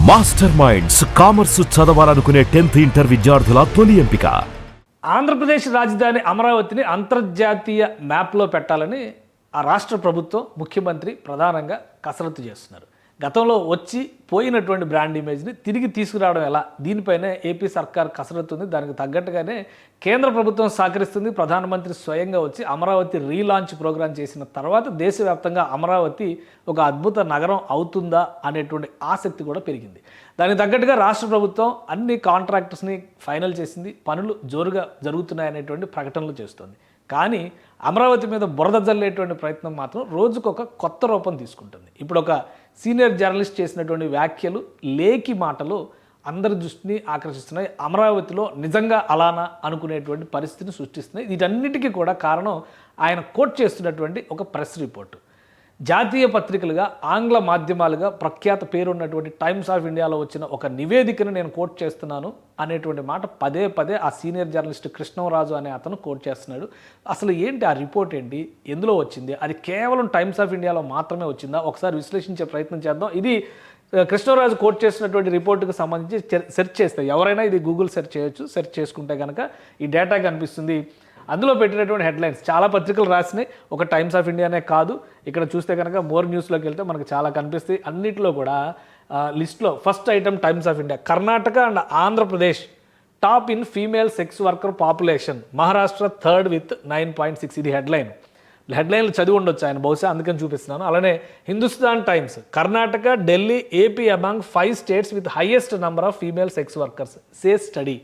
Master minds commerce చదవాలనుకునే 10th inter విద్యార్థుల తొలి ఎంపిక. ఆంధ్రప్రదేశ్ రాజధాని అమరావతిని అంతర్జాతీయ మ్యాప్లో పెట్టాలని ఆ రాష్ట్ర ప్రభుత్వం ముఖ్యమంత్రి ప్రధానంగా కసరత్తు చేస్తున్నారు. గతంలో వచ్చి పోయినటువంటి బ్రాండ్ ఇమేజ్ని తిరిగి తీసుకురావడం ఎలా, దీనిపైనే ఏపీ సర్కార్ కసరత్తు ఉంది. దానికి తగ్గట్టుగానే కేంద్ర ప్రభుత్వం సహకరిస్తుంది. ప్రధానమంత్రి స్వయంగా వచ్చి అమరావతి రీలాంచ్ ప్రోగ్రాం చేసిన తర్వాత దేశవ్యాప్తంగా అమరావతి ఒక అద్భుత నగరం అవుతుందా అనేటువంటి ఆసక్తి కూడా పెరిగింది. దానికి తగ్గట్టుగా రాష్ట్ర ప్రభుత్వం అన్ని కాంట్రాక్టర్స్ని ఫైనల్ చేసింది. పనులు జోరుగా జరుగుతున్నాయనేటువంటి ప్రకటనలు చేస్తుంది. కానీ అమరావతి మీద బురద జల్లేటువంటి ప్రయత్నం మాత్రం రోజుకొక కొత్త రూపం తీసుకుంటుంది. ఇప్పుడు ఒక సీనియర్ జర్నలిస్ట్ చేసినటువంటి వ్యాఖ్యలు, లేఖి మాటలు అందరి దృష్టిని ఆకర్షిస్తున్నాయి. అమరావతిలో నిజంగా అలానా అనుకునేటువంటి పరిస్థితిని సృష్టిస్తున్నాయి. వీటన్నిటికీ కూడా కారణం ఆయన కోట్ చేస్తున్నటువంటి ఒక ప్రెస్ రిపోర్టు. జాతీయ పత్రికలుగా, ఆంగ్ల మాధ్యమాలుగా ప్రఖ్యాత పేరున్నటువంటి టైమ్స్ ఆఫ్ ఇండియాలో వచ్చిన ఒక నివేదికను నేను కోట్ చేస్తున్నాను అనేటువంటి మాట పదే పదే ఆ సీనియర్ జర్నలిస్ట్ కృష్ణరాజు అనే అతను కోట్ చేస్తున్నాడు. అసలు ఏంటి ఆ రిపోర్ట్, ఏంటి, ఎందులో వచ్చింది, అది కేవలం టైమ్స్ ఆఫ్ ఇండియాలో మాత్రమే వచ్చిందా, ఒకసారి విశ్లేషించే ప్రయత్నం చేద్దాం. ఇది కృష్ణరాజు కోట్ చేసినటువంటి రిపోర్టుకు సంబంధించి సెర్చ్ చేస్తే ఎవరైనా ఇది గూగుల్ సెర్చ్ చేయొచ్చు. సెర్చ్ చేసుకుంటే కనుక ఈ డేటా కనిపిస్తుంది. అందులో పెట్టినటువంటి హెడ్లైన్స్ చాలా పత్రికలు రాసినాయి, ఒక టైమ్స్ ఆఫ్ ఇండియానే కాదు. ఇక్కడ చూస్తే కనుక మోర్ న్యూస్లోకి వెళ్తే మనకు చాలా కనిపిస్తాయి. అన్నింటిలో కూడా లిస్ట్లో first item times of India. Karnataka and Andhra Pradesh top in female sex worker population, Maharashtra third with 9.6. ఇది హెడ్లైన్లు చదివి ఉండొచ్చు ఆయన బహుశా, అందుకని చూపిస్తున్నాను. అలానే Hindustan times, Karnataka, Delhi, AP among 5 states with highest number of female sex workers say study.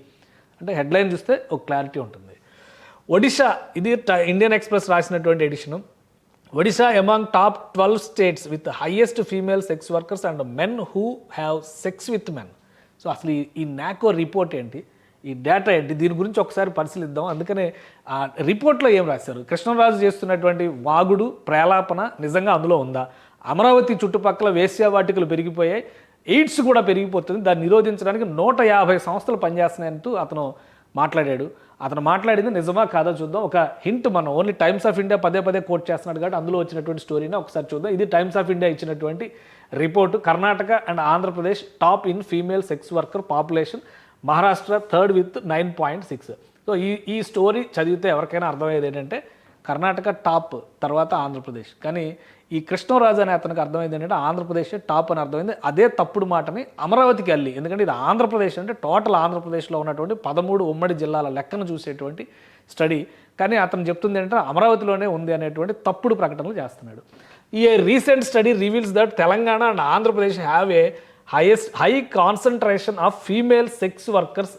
అంటే హెడ్లైన్ చూస్తే ఒక క్లారిటీ ఉంటుంది. ఒడిషా, ఇది ఇండియన్ ఎక్స్ప్రెస్ రాసినటువంటి addition. Odisha among top 12 states with highest female sex workers and men who have sex with men. So అసలు ఈ నాకో report ఏంటి, ఈ డేటా ఏంటి, దీని గురించి ఒకసారి పరిశీలిద్దాం. అందుకనే ఆ రిపోర్ట్లో ఏం రాశారు, కృష్ణరాజు చేస్తున్నటువంటి వాగుడు, ప్రేలాపన నిజంగా అందులో ఉందా? అమరావతి చుట్టుపక్కల వేశ్యావాటికలు పెరిగిపోయాయి, ఎయిడ్స్ కూడా పెరిగిపోతుంది, దాన్ని నిరోధించడానికి 150 సంస్థలు పనిచేస్తున్నాయంటూ అతను మాట్లాడాడు. అతను మాట్లాడింది నిజమా కాదా చూద్దాం. ఒక హింట్, మనం ఓన్లీ టైమ్స్ ఆఫ్ ఇండియా పదే పదే కోట్ చేస్తున్నాడు కాబట్టి అందులో వచ్చినటువంటి స్టోరీని ఒకసారి చూద్దాం. ఇది టైమ్స్ ఆఫ్ ఇండియా ఇచ్చినటువంటి report. Karnataka and Andhra Pradesh top in female sex worker population, Maharashtra third with 9.6. So ఈ స్టోరీ చదివితే ఎవరికైనా అర్థమయ్యేది ఏంటంటే కర్ణాటక టాప్, తర్వాత ఆంధ్రప్రదేశ్. కానీ ఈ కృష్ణరాజు అనే అతనికి అర్థమైంది ఏంటంటే ఆంధ్రప్రదేశ్ టాప్ అని అర్థమైంది. అదే తప్పుడు మాటని అమరావతికి వెళ్ళి, ఎందుకంటే ఇది ఆంధ్రప్రదేశ్ అంటే టోటల్ ఆంధ్రప్రదేశ్లో ఉన్నటువంటి 13 ఉమ్మడి జిల్లాల లెక్కను చూసేటువంటి స్టడీ. కానీ అతను చెప్తుంది ఏంటంటే అమరావతిలోనే ఉంది అనేటువంటి తప్పుడు ప్రకటనలు చేస్తున్నాడు. ఈ recent study reveals that Telangana and Andhra Pradesh have a high concentration of female sex workers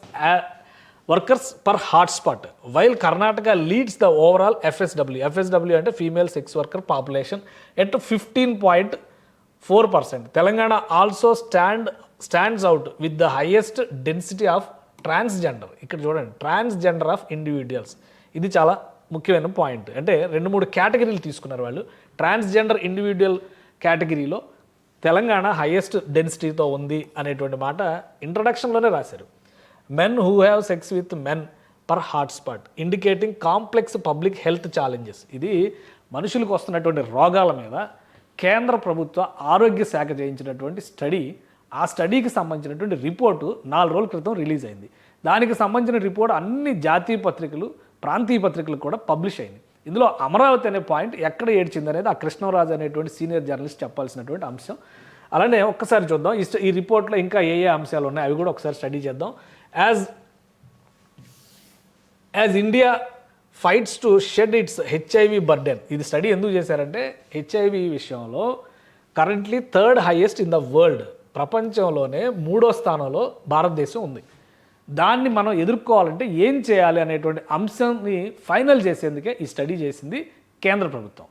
per hotspot, while Karnataka leads the overall FSW అంటే female sex worker population at 15.4%. Telangana also stands out with the highest density of transgender. ఇక్కడ చూడండి, transgender of individuals. ఇది చాలా ముఖ్యమైన point. అంటే 2-3 కేటగిరీలు తీసుకున్నారు వాళ్ళు. Transgender individual కేటగిరీలో తెలంగాణ హైయెస్ట్ డెన్సిటీతో ఉంది అనేటువంటి మాట ఇంట్రడక్షన్లోనే రాశారు. Men who have sex with men per hotspot indicating complex public health challenges. ఇది మనుషులకు వస్తున్నటువంటి రోగాల మీద కేంద్ర ప్రభుత్వ ఆరోగ్య శాఖ చేయించినటువంటి స్టడీ. ఆ స్టడీకి సంబంధించినటువంటి రిపోర్టు 4 రోజుల క్రితం రిలీజ్ అయింది. దానికి సంబంధించిన రిపోర్ట్ అన్ని జాతీయ పత్రికలు, ప్రాంతీయ పత్రికలు కూడా పబ్లిష్ అయింది. ఇందులో అమరావతి అనే పాయింట్ ఎక్కడ ఏడ్చింది అనేది ఆ కృష్ణరాజు అనేటువంటి సీనియర్ జర్నలిస్ట్ చెప్పాల్సినటువంటి అంశం. అలానే ఒక్కసారి చూద్దాం ఈ రిపోర్ట్లో ఇంకా ఏ అంశాలు ఉన్నాయి అవి కూడా ఒకసారి స్టడీ చేద్దాం. As India fights to shed it's HIV burden. ఇది స్టడీ ఎందుకు చేశారంటే హెచ్ఐవి విషయంలో currently 3rd highest in the world, ప్రపంచంలోనే 3వ స్థానంలో భారతదేశం ఉంది. దాన్ని మనం ఎదుర్కోవాలంటే ఏం చేయాలి అనేటువంటి అంశాన్ని ఫైనల్ చేసేందుకే ఈ స్టడీ చేసింది కేంద్ర ప్రభుత్వం.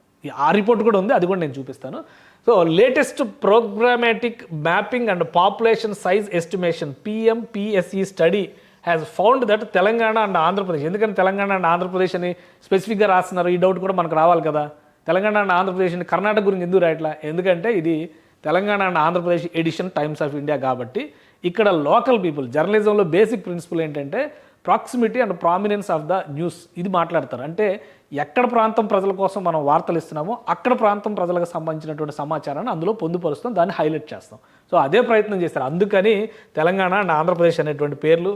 ఆ రిపోర్ట్ కూడా ఉంది, అది కూడా నేను చూపిస్తాను. So latest programmatic mapping and population size estimation PMPSE study has found that Telangana and Andhra Pradesh. ఎందుకంటే తెలంగాణ అండ్ ఆంధ్రప్రదేశ్ అని స్పెసిఫిక్గా రాస్తున్నారు, ఈ డౌట్ కూడా మనకు రావాలి కదా. తెలంగాణ అండ్ ఆంధ్రప్రదేశ్ అని కర్ణాటక గురించి ఎందుకు రాయట్లా? ఎందుకంటే ఇది Telangana and Andhra Pradesh edition times of India కాబట్టి ఇక్కడ లోకల్ పీపుల్, జర్నలిజంలో బేసిక్ ప్రిన్సిపల్ ఏంటంటే proximity and prominence of the news. ఇది మాట్లాడతారు. అంటే ఎక్కడ ప్రాంతం ప్రజల కోసం మనం వార్తలు ఇస్తున్నామో అక్కడ ప్రాంతం ప్రజలకు సంబంధించినటువంటి సమాచారాన్ని అందులో పొందుపరుస్తాం, దాన్ని హైలైట్ చేస్తాం. సో అదే ప్రయత్నం చేస్తారు. అందుకని తెలంగాణ అండ్ ఆంధ్రప్రదేశ్ అనేటువంటి పేర్లు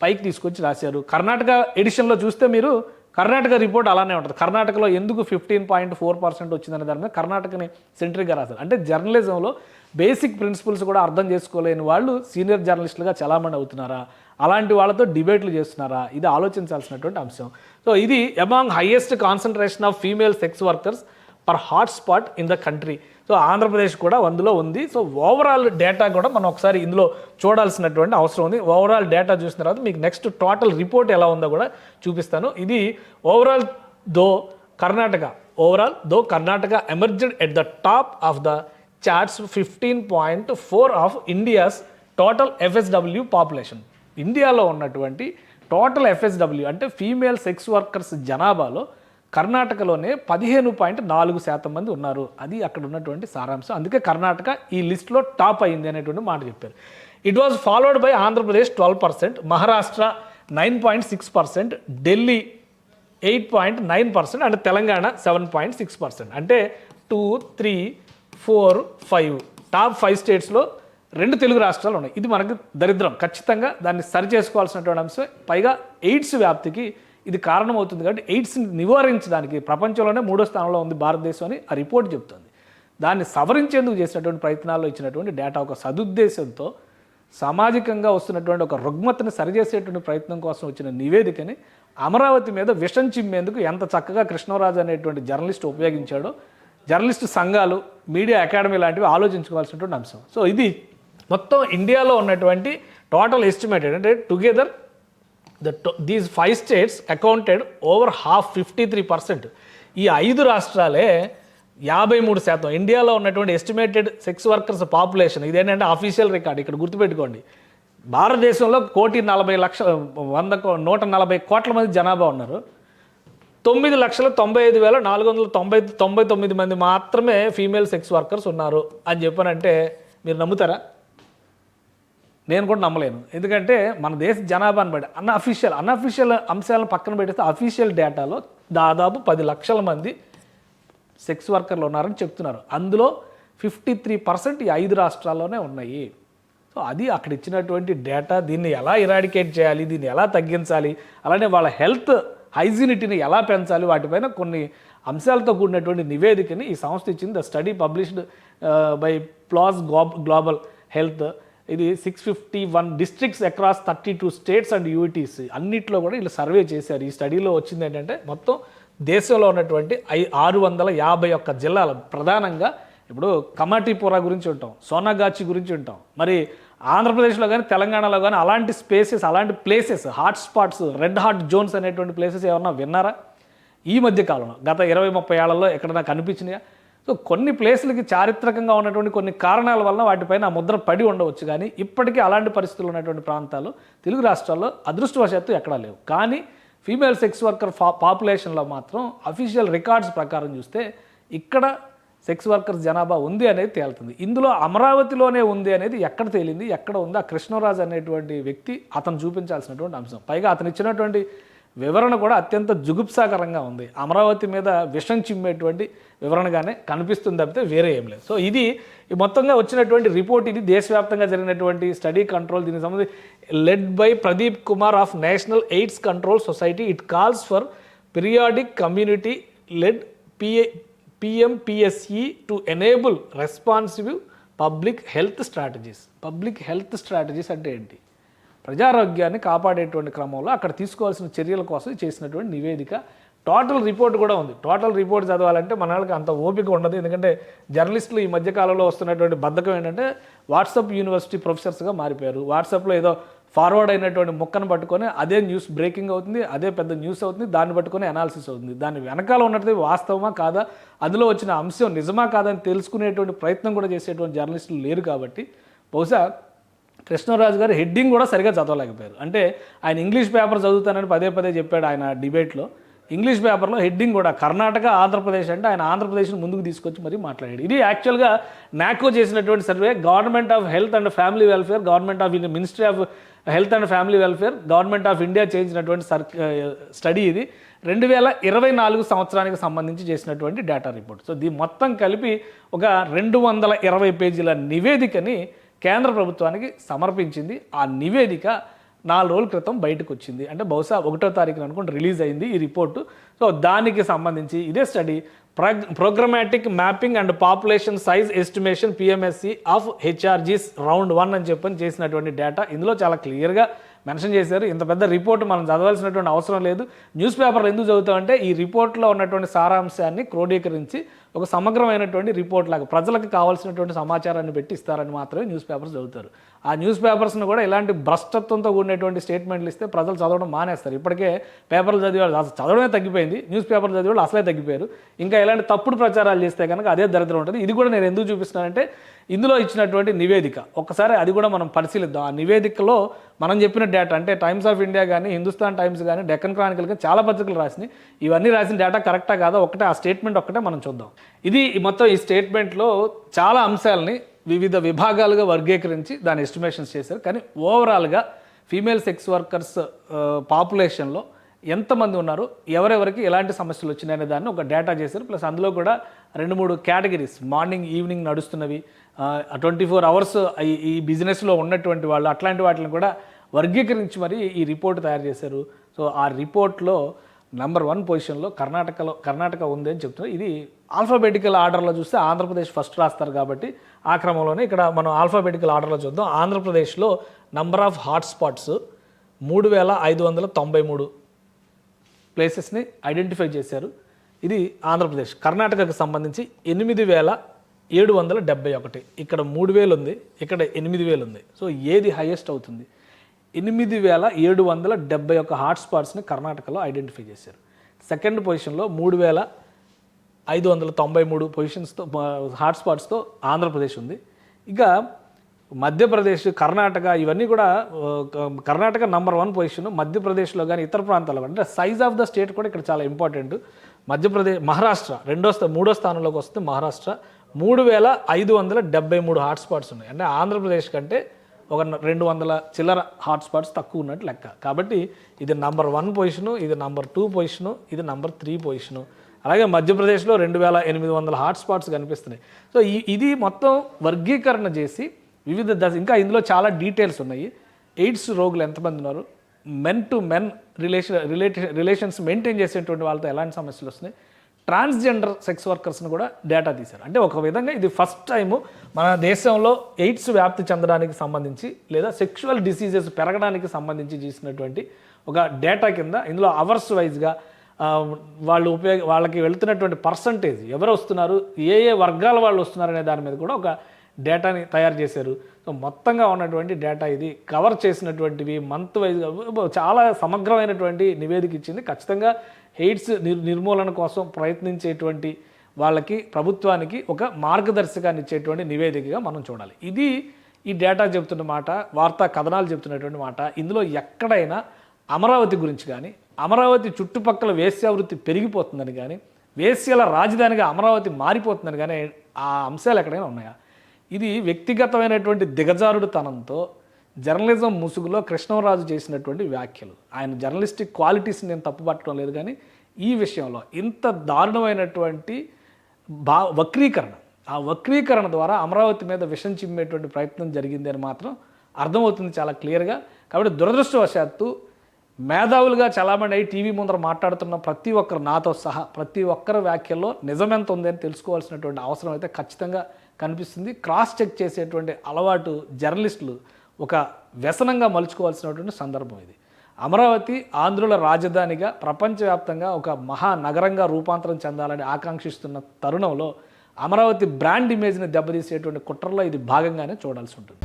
పైకి తీసుకొచ్చి రాశారు. కర్ణాటక ఎడిషన్లో చూస్తే మీరు కర్ణాటక రిపోర్ట్ అలానే ఉంటుంది. కర్ణాటకలో ఎందుకు 15.4% వచ్చిందనే దాని మీద కర్ణాటకని సెంట్రిక్గా రాశారు. అంటే జర్నలిజంలో బేసిక్ ప్రిన్సిపల్స్ కూడా అర్థం చేసుకోలేని వాళ్ళు సీనియర్ జర్నలిస్టులుగా చలామణి అవుతున్నారా, అలాంటి వాళ్ళతో డిబేట్లు చేస్తున్నారా, ఇది ఆలోచించాల్సినటువంటి అంశం. సో ఇది among highest concentration of female sex workers per hot spot in the country. So Andhra Pradesh కూడా అందులో ఉంది. సో ఓవరాల్ డేటా కూడా మనం ఒకసారి ఇందులో చూడాల్సినటువంటి అవసరం ఉంది. ఓవరాల్ డేటా చూసిన తర్వాత మీకు నెక్స్ట్ టోటల్ రిపోర్ట్ ఎలా ఉందో కూడా చూపిస్తాను. ఇది overall though Karnataka emerged at the top of the charts 15.4 of India's total FSW population. ఇండియాలో ఉన్నటువంటి టోటల్ FSW అంటే ఫీమేల్ సెక్స్ వర్కర్స్ జనాభాలో కర్ణాటకలోనే 15.4% మంది ఉన్నారు. అది అక్కడ ఉన్నటువంటి సారాంశం. అందుకే కర్ణాటక ఈ లిస్ట్లో టాప్ అయింది అనేటువంటి మాట చెప్పారు. It was followed by Andhra Pradesh 12%, Maharashtra 9.6%, Delhi 8.9% and Telangana 7.6%. అంటే 2, 3, 4, 5 టాప్ 5 స్టేట్స్లో 2 తెలుగు రాష్ట్రాలు ఉన్నాయి. ఇది మనకు దరిద్రం. ఖచ్చితంగా దాన్ని సరి చేసుకోవాల్సినటువంటి అంశమే. పైగా ఎయిడ్స్ వ్యాప్తికి ఇది కారణమవుతుంది. కాబట్టి ఎయిడ్స్ని నివారించడానికి ప్రపంచంలోనే 3వ స్థానంలో ఉంది భారతదేశం అని ఆ రిపోర్ట్ చెప్తుంది. దాన్ని సవరించేందుకు చేసినటువంటి ప్రయత్నాల్లో ఇచ్చినటువంటి డేటా ఒక సదుద్దేశంతో సామాజికంగా వస్తున్నటువంటి ఒక రుగ్మతని సరిచేసేటువంటి ప్రయత్నం కోసం వచ్చిన నివేదికని అమరావతి మీద విషం చిమ్మేందుకు ఎంత చక్కగా కృష్ణరాజు అనేటువంటి జర్నలిస్ట్ ఉపయోగించాడో జర్నలిస్టు సంఘాలు, మీడియా అకాడమీ లాంటివి ఆలోచించుకోవాల్సినటువంటి అంశం. సో ఇది మొత్తం ఇండియాలో ఉన్నటువంటి టోటల్ ఎస్టిమేటెడ్ అంటే together these 5 states accounted over half 53%. ఈ 5 రాష్ట్రాలే 53%. ఇండియాలో ఉన్నటువంటి ఎస్టిమేటెడ్ సెక్స్ వర్కర్స్ పాపులేషన్ ఇదేంటంటే అఫీషియల్ రికార్డ్. ఇక్కడ గుర్తుపెట్టుకోండి, భారతదేశంలో 140 కోట్ల మంది జనాభా ఉన్నారు. 9,95,499 మంది మాత్రమే ఫీమేల్ సెక్స్ వర్కర్స్ ఉన్నారు అని చెప్పానంటే మీరు నమ్ముతారా? నేను కూడా నమ్మలేను. ఎందుకంటే మన దేశ జనాభాను బట్టి అన్అఫీషియల్ అంశాలను పక్కన పెట్టేస్తే అఫీషియల్ డేటాలో దాదాపు 10 లక్షల మంది సెక్స్ వర్కర్లు ఉన్నారని చెప్తున్నారు. అందులో 53% ఈ 5 రాష్ట్రాల్లోనే ఉన్నాయి. సో అది అక్కడ ఇచ్చినటువంటి డేటా. దీన్ని ఎలా ఇరాడికేట్ చేయాలి, దీన్ని ఎలా తగ్గించాలి, అలానే వాళ్ళ హెల్త్ హైజీనిటీని ఎలా పెంచాలి, వాటిపైన కొన్ని అంశాలతో కూడినటువంటి నివేదికని ఈ సంస్థ ఇచ్చింది. The study published by PLOS global health. ఇది 651 districts across 32 states and UTs అన్నిట్లో కూడా వీళ్ళు సర్వే చేశారు. ఈ స్టడీలో వచ్చింది ఏంటంటే మొత్తం దేశంలో ఉన్నటువంటి 651 జిల్లాలు, ప్రధానంగా ఇప్పుడు కమాటిపుర గురించి ఉంటాం, సోనాగాచి గురించి ఉంటాం, మరి ఆంధ్రప్రదేశ్లో కానీ తెలంగాణలో కానీ అలాంటి స్పేసెస్, అలాంటి places, hot spots, red hot zones అనేటువంటి ప్లేసెస్ ఏమన్నా విన్నారా ఈ మధ్య కాలంలో? గత 20-30 ఏళ్లలో ఎక్కడన్నా కనిపించినాయా? సో కొన్ని ప్లేసులకి చారిత్రకంగా ఉన్నటువంటి కొన్ని కారణాల వలన వాటిపైన ఆ ముద్ర పడి ఉండవచ్చు. కానీ ఇప్పటికీ అలాంటి పరిస్థితులు ఉన్నటువంటి ప్రాంతాలు తెలుగు రాష్ట్రాల్లో అదృష్టవశాత్తు ఎక్కడా లేవు. కానీ ఫీమేల్ సెక్స్ వర్కర్ పాపులేషన్లో మాత్రం అఫీషియల్ రికార్డ్స్ ప్రకారం చూస్తే ఇక్కడ సెక్స్ వర్కర్స్ జనాభా ఉంది అనేది తేలుతుంది. ఇందులో అమరావతిలోనే ఉంది అనేది ఎక్కడ తేలింది, ఎక్కడ ఉంది? ఆ కృష్ణరాజు అనేటువంటి వ్యక్తి అతను చూపించాల్సినటువంటి అంశం. పైగా అతను ఇచ్చినటువంటి వివరణ కూడా అత్యంత జుగుప్సాకరంగా ఉంది. అమరావతి మీద విషం చిమ్మేటువంటి వివరణగానే కనిపిస్తుంది తప్పితే వేరే ఏం లేదు. సో ఇది మొత్తంగా వచ్చినటువంటి రిపోర్ట్. ఇది దేశవ్యాప్తంగా జరిగినటువంటి స్టడీ కంట్రోల్. దీనికి సంబంధించి led by Pradeep Kumar of national AIDS control society. It calls for periodic community led PMPSE to enable responsive public health strategies. Public health strategies అంటే ఏంటి? ప్రజారోగ్యాన్ని కాపాడేటువంటి క్రమంలో అక్కడ తీసుకోవాల్సిన చర్యల కోసం చేసినటువంటి నివేదిక. టోటల్ రిపోర్ట్ కూడా ఉంది. టోటల్ రిపోర్ట్ చదవాలంటే మన వాళ్ళకి అంత ఓపిక ఉండదు. ఎందుకంటే జర్నలిస్టులు ఈ మధ్యకాలంలో వస్తున్నటువంటి బద్ధకం ఏంటంటే వాట్సాప్ యూనివర్సిటీ ప్రొఫెసర్స్గా మారిపోయారు. వాట్సాప్లో ఏదో ఫార్వర్డ్ అయినటువంటి ముక్కను పట్టుకొని అదే న్యూస్ బ్రేకింగ్ అవుతుంది, అదే పెద్ద న్యూస్ అవుతుంది, దాన్ని పట్టుకొని అనాలిసిస్ అవుతుంది. దాని వెనకాల ఉన్నది వాస్తవమా కాదా, అందులో వచ్చిన అంశం నిజమా కాదని తెలుసుకునేటువంటి ప్రయత్నం కూడా చేసేటువంటి జర్నలిస్టులు లేరు. కాబట్టి బహుశా కృష్ణరాజు గారు హెడ్డింగ్ కూడా సరిగా చదవలేకపోయారు. అంటే ఆయన ఇంగ్లీష్ పేపర్ చదువుతానని పదే చెప్పాడు ఆయన డిబేట్లో. ఇంగ్లీష్ పేపర్లో హెడ్డింగ్ కూడా కర్ణాటక, ఆంధ్రప్రదేశ్ అంటే ఆయన ఆంధ్రప్రదేశ్ని ముందుకు తీసుకొచ్చి మరీ మాట్లాడాడు. ఇది యాక్చువల్గా నాకో చేసినటువంటి survey. Government of health and family welfare, government of India, ministry of health and family welfare, government of India చేయించినటువంటి స్టడీ. ఇది 2024 సంవత్సరానికి సంబంధించి చేసినటువంటి డేటా రిపోర్ట్. సో దీని మొత్తం కలిపి ఒక 220 పేజీల నివేదికని కేంద్ర ప్రభుత్వానికి సమర్పించింది. ఆ నివేదిక 4 రోజుల క్రితం బయటకు వచ్చింది. అంటే బహుశా 1వ తారీఖున అనుకుంటే రిలీజ్ అయింది ఈ రిపోర్టు. సో దానికి సంబంధించి ఇదే study programmatic mapping and population size estimation PMSC of హెచ్ఆర్జీస్ రౌండ్ 1 అని చెప్పని చేసినటువంటి డేటా ఇందులో చాలా క్లియర్గా మెన్షన్ చేశారు. ఇంత పెద్ద రిపోర్ట్ మనం చదవాల్సినటువంటి అవసరం లేదు. న్యూస్ పేపర్లు ఎందుకు చదువుతామంటే ఈ రిపోర్ట్లో ఉన్నటువంటి సారాంశాన్ని క్రోడీకరించి ఒక సమగ్రమైనటువంటి రిపోర్ట్ లాగా ప్రజలకు కావాల్సినటువంటి సమాచారాన్ని పెట్టి ఇస్తారని మాత్రమే న్యూస్ పేపర్స్ చదువుతారు. ఆ న్యూస్ పేపర్స్ను కూడా ఇలాంటి భ్రష్టత్వంతో కూడినటువంటి స్టేట్మెంట్లు ఇస్తే ప్రజలు చదవడం మానేస్తారు. ఇప్పటికే పేపర్లు చదివేవాళ్ళు అసలు చదవడమే తగ్గిపోయింది, న్యూస్ పేపర్లు చదివేవాళ్ళు అసలే తగ్గిపోయారు. ఇంకా ఇలాంటి తప్పుడు ప్రచారాలు చేస్తే కనుక అదే దరిద్రం ఉంటుంది. ఇది కూడా నేను ఎందుకు చూపిస్తున్నానంటే ఇందులో ఇచ్చినటువంటి నివేదిక ఒక్కసారి అది కూడా మనం పరిశీలిద్దాం. ఆ నివేదికలో మనం చెప్పిన డేటా అంటే టైమ్స్ ఆఫ్ ఇండియా కానీ, హిందుస్థాన్ టైమ్స్ కానీ, డెక్కన్ క్రానికల్ కానీ చాలా పత్రికలు రాసినాయి. ఇవన్నీ రాసిన డేటా కరెక్టా కాదా ఒకటే ఆ స్టేట్మెంట్ ఒక్కటే మనం చూద్దాం. ఇది మొత్తం ఈ స్టేట్మెంట్లో చాలా అంశాలని వివిధ విభాగాలుగా వర్గీకరించి దాని ఎస్టిమేషన్స్ చేశారు. కానీ ఓవరాల్గా ఫీమేల్ సెక్స్ వర్కర్స్ పాపులేషన్లో ఎంతమంది ఉన్నారు, ఎవరెవరికి ఎలాంటి సమస్యలు వచ్చినాయనే దాన్ని ఒక డేటా చేశారు. ప్లస్ అందులో కూడా 2-3 కేటగిరీస్ మార్నింగ్ ఈవినింగ్ నడుస్తున్నవి 24 అవర్స్ ఈ బిజినెస్లో ఉన్నటువంటి వాళ్ళు అట్లాంటి వాటిని కూడా వర్గీకరించి మరి ఈ రిపోర్ట్ తయారు చేశారు. సో ఆ రిపోర్ట్లో నెంబర్ 1 పొజిషన్లో కర్ణాటక ఉంది అని చెప్తున్నారు. ఇది ఆల్ఫాబెటికల్ ఆర్డర్లో చూస్తే ఆంధ్రప్రదేశ్ ఫస్ట్ రాస్తారు కాబట్టి ఆ క్రమంలోనే ఇక్కడ మనం ఆల్ఫాబెటికల్ ఆర్డర్లో చూద్దాం. ఆంధ్రప్రదేశ్లో నంబర్ ఆఫ్ హాట్స్పాట్స్ 3593 ప్లేసెస్ని ఐడెంటిఫై చేశారు. ఇది ఆంధ్రప్రదేశ్. కర్ణాటకకు సంబంధించి 8771. ఇక్కడ 3000 ఉంది, ఇక్కడ 8000 ఉంది. సో ఏది హైయెస్ట్ అవుతుంది? 8771 హాట్స్పాట్స్ని కర్ణాటకలో ఐడెంటిఫై చేశారు. సెకండ్ పొజిషన్లో 3593 పొజిషన్స్తో హాట్స్పాట్స్తో ఆంధ్రప్రదేశ్ ఉంది. ఇక మధ్యప్రదేశ్, కర్ణాటక ఇవన్నీ కూడా కర్ణాటక నంబర్ 1 పొజిషన్. మధ్యప్రదేశ్లో కానీ ఇతర ప్రాంతాల్లో అంటే సైజ్ ఆఫ్ ద స్టేట్ కూడా ఇక్కడ చాలా ఇంపార్టెంట్. మహారాష్ట్ర మూడో స్థానంలోకి వస్తే మహారాష్ట్ర 3573 హాట్స్పాట్స్ ఉన్నాయి. అంటే ఆంధ్రప్రదేశ్ కంటే ఒక 200 చిల్లర హాట్స్పాట్స్ తక్కువ ఉన్నట్టు లెక్క. కాబట్టి ఇది నంబర్ 1 పొజిషను, ఇది నంబర్ 2 పొజిషను, ఇది నంబర్ 3 పొజిషను. అలాగే మధ్యప్రదేశ్లో 2800 హాట్స్పాట్స్ కనిపిస్తున్నాయి. సో ఇది మొత్తం వర్గీకరణ చేసి వివిధ ఇంకా ఇందులో చాలా డీటెయిల్స్ ఉన్నాయి. ఎయిడ్స్ రోగులు ఎంతమంది ఉన్నారు, men to men relations maintain చేసేటువంటి వాళ్ళతో ఎలాంటి సమస్యలు వస్తున్నాయి, ట్రాన్స్జెండర్ సెక్స్ వర్కర్స్ని కూడా డేటా తీశారు. అంటే ఒక విధంగా ఇది ఫస్ట్ టైము మన దేశంలో ఎయిడ్స్ వ్యాప్తి చెందడానికి సంబంధించి లేదా సెక్షువల్ డిసీజెస్ పెరగడానికి సంబంధించి చేసినటువంటి ఒక డేటా కింద ఇందులో అవర్స్ వైజ్గా వాళ్ళకి వెళ్తున్నటువంటి పర్సంటేజ్ ఎవరు వస్తున్నారు, ఏ వర్గాల వాళ్ళు వస్తున్నారు అనే దాని మీద కూడా ఒక డేటాని తయారు చేశారు. సో మొత్తంగా ఉన్నటువంటి డేటా ఇది కవర్ చేసినటువంటివి మంత్ వైజ్గా చాలా సమగ్రమైనటువంటి నివేదిక ఇచ్చింది. ఖచ్చితంగా ఎయిడ్స్ నిర్మూలన కోసం ప్రయత్నించేటువంటి వాళ్ళకి ప్రభుత్వానికి ఒక మార్గదర్శకాన్ని ఇచ్చేటువంటి నివేదికగా మనం చూడాలి. ఇది ఈ డేటా చెప్తున్న మాట, వార్తా కథనాలు చెప్తున్నటువంటి మాట. ఇందులో ఎక్కడైనా అమరావతి గురించి కానీ, అమరావతి చుట్టుపక్కల వేశ్యావృత్తి పెరిగిపోతుందని కానీ, వేశ్యల రాజధానిగా అమరావతి మారిపోతుందని కానీ ఆ అంశాలు ఎక్కడైనా ఉన్నాయా? ఇది వ్యక్తిగతమైనటువంటి దిగజారుడుతనంతో జర్నలిజం ముసుగులో కృష్ణరాజు చేసినటువంటి వ్యాఖ్యలు. ఆయన జర్నలిస్టిక్ క్వాలిటీస్ని నేను తప్పుపట్టడం లేదు, కానీ ఈ విషయంలో ఇంత దారుణమైనటువంటి వక్రీకరణ, ఆ వక్రీకరణ ద్వారా అమరావతి మీద విషం చిమ్మేటువంటి ప్రయత్నం జరిగింది అని మాత్రం అర్థమవుతుంది చాలా క్లియర్గా. కాబట్టి దురదృష్టవశాత్తు మేధావులుగా చాలామంది అయి టీవీ ముందర మాట్లాడుతున్న ప్రతి ఒక్కరు, నాతో సహా ప్రతి ఒక్కరి వ్యాఖ్యల్లో నిజమెంత ఉంది అని తెలుసుకోవాల్సినటువంటి అవసరం అయితే ఖచ్చితంగా కనిపిస్తుంది. క్రాస్ చెక్ చేసేటువంటి అలవాటు జర్నలిస్టులు ఒక వ్యసనంగా మలుచుకోవాల్సినటువంటి సందర్భం ఇది. అమరావతి ఆంధ్రుల రాజధానిగా ప్రపంచవ్యాప్తంగా ఒక మహానగరంగా రూపాంతరం చెందాలని ఆకాంక్షిస్తున్న తరుణంలో అమరావతి బ్రాండ్ ఇమేజ్ని దెబ్బతీసేటువంటి కుట్రలో ఇది భాగంగానే చూడాల్సి ఉంటుంది.